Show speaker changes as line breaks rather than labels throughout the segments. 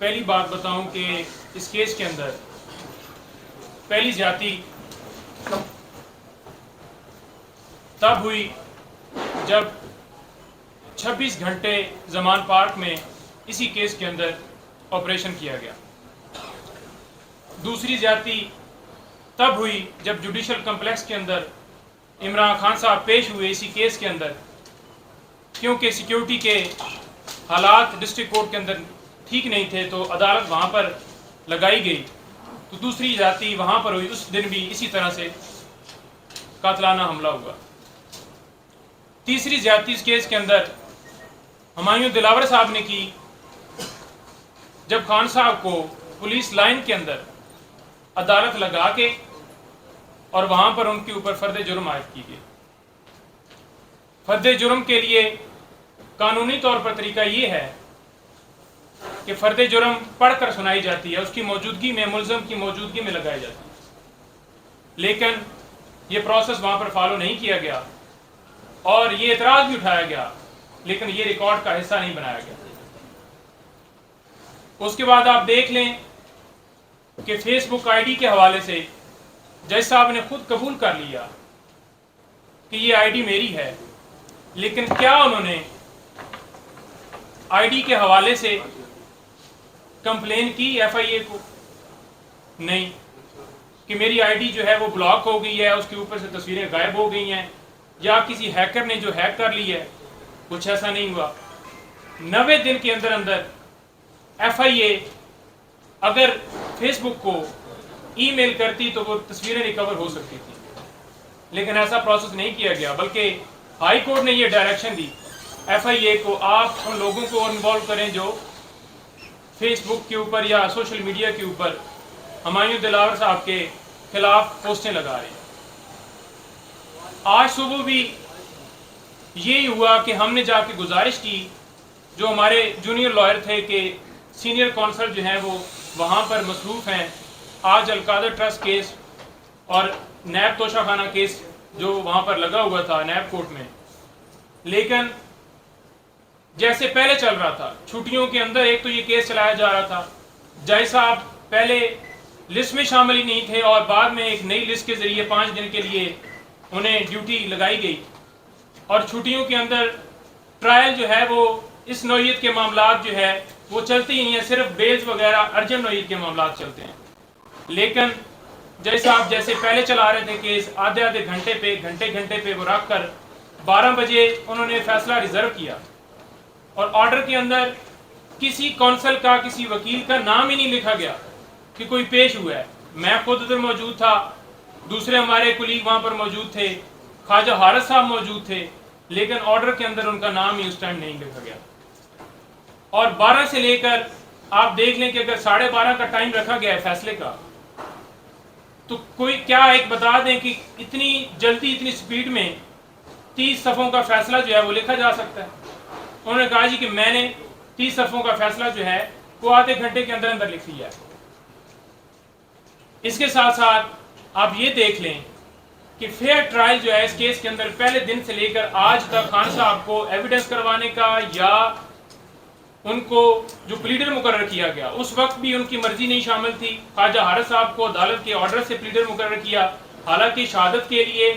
پہلی بات بتاؤں کہ اس کیس کے اندر پہلی زیادتی تب ہوئی جب 26 گھنٹے زمان پارک میں اسی کیس کے اندر آپریشن کیا گیا. دوسری زیادتی تب ہوئی جب جوڈیشل کمپلیکس کے اندر عمران خان صاحب پیش ہوئے اسی کیس کے اندر، کیونکہ سیکیورٹی کے حالات ڈسٹرکٹ کورٹ کے اندر ٹھیک نہیں تھے تو عدالت وہاں پر لگائی گئی. تو دوسری زیادتی وہاں پر ہوئی، اس دن بھی اسی طرح سے قاتلانہ حملہ ہوا. تیسری زیادتی اس کیس کے اندر ہمایوں دلاور صاحب نے کی جب خان صاحب کو پولیس لائن کے اندر عدالت لگا کے اور وہاں پر ان کے اوپر فرد جرم عائد کی گئی. فرد جرم کے لیے قانونی طور پر طریقہ یہ ہے کہ فرد جرم پڑھ کر سنائی جاتی ہے، اس کی موجودگی میں، ملزم کی موجودگی میں لگائی جاتی ہے. لیکن یہ پروسیس وہاں پر فالو نہیں کیا گیا اور یہ اعتراض بھی اٹھایا گیا، لیکن یہ ریکارڈ کا حصہ نہیں بنایا گیا. اس کے بعد آپ دیکھ لیں کہ فیس بک آئی ڈی کے حوالے سے جج صاحب نے خود قبول کر لیا کہ یہ آئی ڈی میری ہے، لیکن کیا انہوں نے آئی ڈی کے حوالے سے کمپلین کی ایف آئی اے کو؟ نہیں، کہ میری آئی ڈی جو ہے وہ بلاک ہو گئی ہے، اس کے اوپر سے تصویریں غائب ہو گئی ہیں، یا کسی ہیکر نے جو ہیک کر لی ہے. کچھ ایسا نہیں ہوا. 90 دن کے اندر اندر ایف آئی اے اگر فیس بک کو ای میل کرتی تو وہ تصویریں ریکور ہو سکتی تھی، لیکن ایسا پروسیس نہیں کیا گیا، بلکہ ہائی کورٹ نے یہ ڈائریکشن دی ایف آئی اے کو، آپ ان لوگوں کو انوالو کریں جو فیس بک کے اوپر یا سوشل میڈیا کے اوپر ہمایوں دلاور صاحب کے خلاف پوسٹیں لگا رہے ہیں. آج صبح بھی یہی ہوا کہ ہم نے جا کے گزارش کی، جو ہمارے جونیئر لائر تھے کہ سینئر کونسل جو ہیں وہ وہاں پر مصروف ہیں. آج القادر ٹرسٹ کیس اور نیب توشہ خانہ کیس جو وہاں پر لگا ہوا تھا نیب کورٹ میں، لیکن جیسے پہلے چل رہا تھا چھٹیوں کے اندر ایک تو یہ کیس چلایا جا رہا تھا، جج صاحب پہلے لسٹ میں شامل ہی نہیں تھے اور بعد میں ایک نئی لسٹ کے ذریعے 5 دن کے لیے انہیں ڈیوٹی لگائی گئی، اور چھٹیوں کے اندر ٹرائل جو ہے وہ اس نوعیت کے معاملات جو ہے وہ چلتی ہی ہیں، صرف بیلز وغیرہ ارجنٹ نوعیت کے معاملات چلتے ہیں. لیکن جج صاحب جیسے پہلے چلا رہے تھے کیس، آدھے گھنٹے پہ وہ رکھ کر 12 بجے انہوں نے فیصلہ ریزرو کیا، اور آرڈر کے اندر کسی کونسل کا، کسی وکیل کا نام ہی نہیں لکھا گیا کہ کوئی پیش ہوا ہے. میں خود ادھر موجود تھا، دوسرے ہمارے کولیگ وہاں پر موجود تھے، خواجہ حارث صاحب موجود تھے، لیکن آرڈر کے اندر ان کا نام ہی اس ٹائم نہیں لکھا گیا. اور 12 سے لے کر آپ دیکھ لیں کہ اگر 12:30 کا ٹائم رکھا گیا ہے فیصلے کا، تو کوئی کیا ایک بتا دیں کہ اتنی جلدی، اتنی سپیڈ میں 30 صفحوں کا فیصلہ جو ہے وہ لکھا جا سکتا ہے؟ انہوں نے کہا جی کہ میں نے 30 صفحوں کا فیصلہ جو ہے وہ آدھے گھنٹے کے اندر اندر لکھ لیا ہے. اس کے ساتھ ساتھ آپ یہ دیکھ لیں کہ فیئر ٹرائل جو ہے اس کیس کے اندر پہلے دن سے لے کر آج تک خان صاحب کو ایویڈنس کروانے کا یا ان کو جو پلیڈر مقرر کیا گیا، اس وقت بھی ان کی مرضی نہیں شامل تھی. خواجہ حارث صاحب کو عدالت کے آرڈر سے پلیڈر مقرر کیا، حالانکہ شہادت کے لیے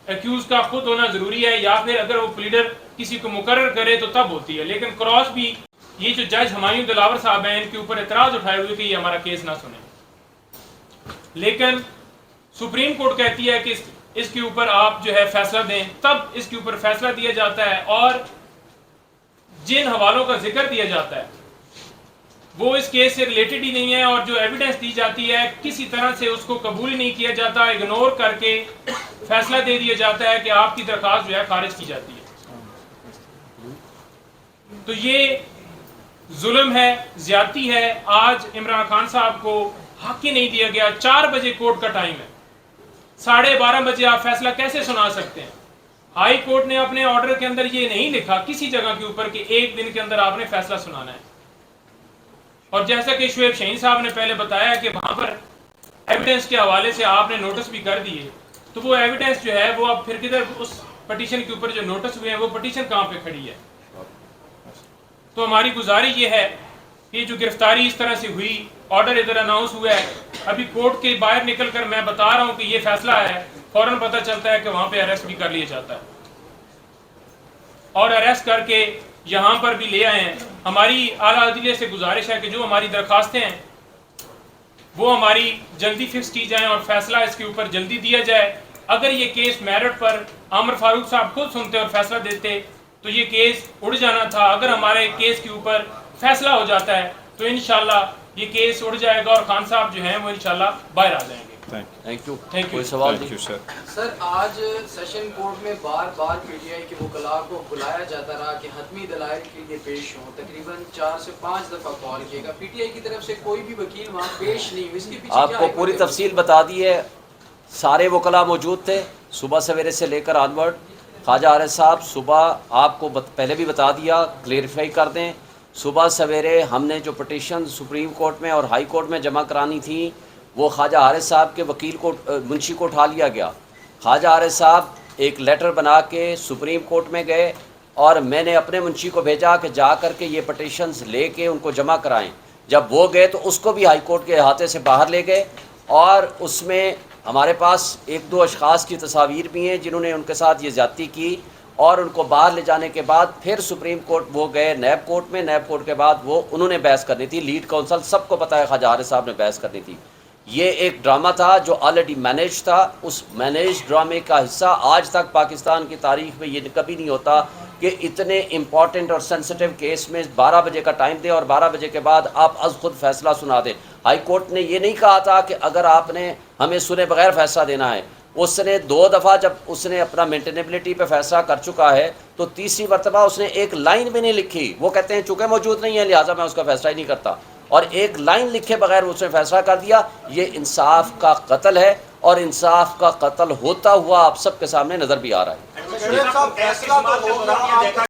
ایکیوز کا خود ہونا ضروری ہے، یا پھر اگر وہ پلیڈر کسی کو مقرر کرے تو تب ہوتی ہے. لیکن کراس بھی یہ جو جج ہمایوں دلاور صاحب ہیں ان کے اوپر اعتراض اٹھائے ہوئے کہ یہ ہمارا کیس نہ سنیں، لیکن سپریم کورٹ کہتی ہے کہ اس کے اوپر آپ جو ہے فیصلہ دیں، تب اس کے اوپر فیصلہ دیا جاتا ہے. اور جن حوالوں کا ذکر دیا جاتا ہے وہ اس کیس سے ریلیٹڈ ہی نہیں ہے، اور جو ایویڈنس دی جاتی ہے کسی طرح سے اس کو قبول ہی نہیں کیا جاتا، اگنور کر کے فیصلہ دے دیا جاتا ہے کہ آپ کی درخواست جو ہے خارج کی جاتی ہے. تو یہ ظلم ہے، زیادتی ہے. آج عمران خان صاحب کو حق ہی نہیں دیا گیا. 4 بجے کورٹ کا ٹائم ہے، 12:30 بجے آپ فیصلہ کیسے سنا سکتے ہیں؟ ہائی کورٹ نے اپنے آرڈر کے اندر یہ نہیں لکھا کسی جگہ کے اوپر کہ 1 دن کے اندر آپ نے فیصلہ سنانا ہے. اور جیسا کہ شعیب شہین صاحب نے پہلے بتایا کہ وہاں پر ایویڈنس کے حوالے سے آپ نے نوٹس بھی کر دیے، تو وہ ایویڈنس جو ہے وہ اب پھر کدھر، اس پٹیشن کے اوپر جو نوٹس ہوئے ہیں وہ پٹیشن کہاں پہ کھڑی ہے؟ تو ہماری گزارش یہ ہے یہ جو گرفتاری اس طرح سے ہوئی، آرڈر ادھر اناؤنس ہوا ہے، ابھی کورٹ کے باہر نکل کر میں بتا رہا ہوں کہ یہ فیصلہ ہے، فوراً پتہ چلتا ہے کہ وہاں پہ اریسٹ بھی کر لیا جاتا ہے، اور اریسٹ کر کے یہاں پر بھی لے آئے ہیں۔ ہماری اعلیٰ عدلیہ سے گزارش ہے کہ جو ہماری درخواستیں ہیں وہ ہماری جلدی فکس کی جائیں اور فیصلہ اس کے اوپر جلدی دیا جائے۔ اگر یہ کیس میرٹ پر عامر فاروق صاحب خود سنتے اور فیصلہ دیتے تو یہ کیس اڑ جانا تھا۔ اگر ہمارے کیس کے اوپر فیصلہ ہو جاتا ہے تو انشاءاللہ یہ کیس اڑ جائے گا اور خان صاحب جو ہیں وہ انشاءاللہ باہر آ جائیں گے۔
Thank you.
Thank you.
کوئی سوال
تھینک یو
نہیں؟
سر۔
سر آج سیشن کورٹ میں بار بار پی ٹی آئی کے وکلاء کو بلایا جاتا رہا کہ حتمی دلائل کے لیے پیش ہوں، تقریباً 4 سے 5 دفعہ کال کیے گا، پی ٹی آئی کی طرف سے کوئی بھی وکیل وہاں پیش نہیں ہوئی، اس کے پیچھے
آپ
کیا
کو
حکمت
پوری
ہے؟
تفصیل بتا دی ہے، سارے وکلاء موجود تھے صبح سویرے سے لے کر آنورڈ۔ خواجہ عارض صاحب صبح آپ کو پہلے بھی بتا دیا، کلیئرفائی کر دیں، صبح سویرے ہم نے جو پٹیشن سپریم کورٹ میں اور ہائی کورٹ میں جمع کرانی تھی وہ خواجہ عارض صاحب کے وکیل کو منشی کو اٹھا لیا گیا۔ خواجہ عارض صاحب ایک لیٹر بنا کے سپریم کورٹ میں گئے اور میں نے اپنے منشی کو بھیجا کہ جا کر کے یہ پٹیشنز لے کے ان کو جمع کرائیں۔ جب وہ گئے تو اس کو بھی ہائی کورٹ کے احاطے سے باہر لے گئے، اور اس میں ہمارے پاس 1-2 اشخاص کی تصاویر بھی ہیں جنہوں نے ان کے ساتھ یہ زیادتی کی، اور ان کو باہر لے جانے کے بعد پھر سپریم کورٹ وہ گئے نیب کورٹ میں، نیب کورٹ کے بعد وہ انہوں نے بحث کرنی تھی، لیڈ کونسل سب کو پتہ ہے خواجہ عارض صاحب نے بحث کرنی تھی۔ یہ ایک ڈرامہ تھا جو آلریڈی مینیج تھا، اس مینیج ڈرامے کا حصہ آج تک پاکستان کی تاریخ میں یہ کبھی نہیں ہوتا کہ اتنے امپورٹنٹ اور سینسٹیو کیس میں 12 بجے کا ٹائم دیں اور 12 بجے کے بعد آپ از خود فیصلہ سنا دیں۔ ہائی کورٹ نے یہ نہیں کہا تھا کہ اگر آپ نے ہمیں سنے بغیر فیصلہ دینا ہے، اس نے 2 دفعہ جب اس نے اپنا مینٹینیبلٹی پہ فیصلہ کر چکا ہے تو تیسری مرتبہ اس نے ایک لائن بھی نہیں لکھی۔ وہ کہتے ہیں چونکہ موجود نہیں ہے لہٰذا میں اس کا فیصلہ ہی نہیں کرتا، اور ایک لائن لکھے بغیر اس نے فیصلہ کر دیا۔ یہ انصاف کا قتل ہے، اور انصاف کا قتل ہوتا ہوا آپ سب کے سامنے نظر بھی آ رہا ہے۔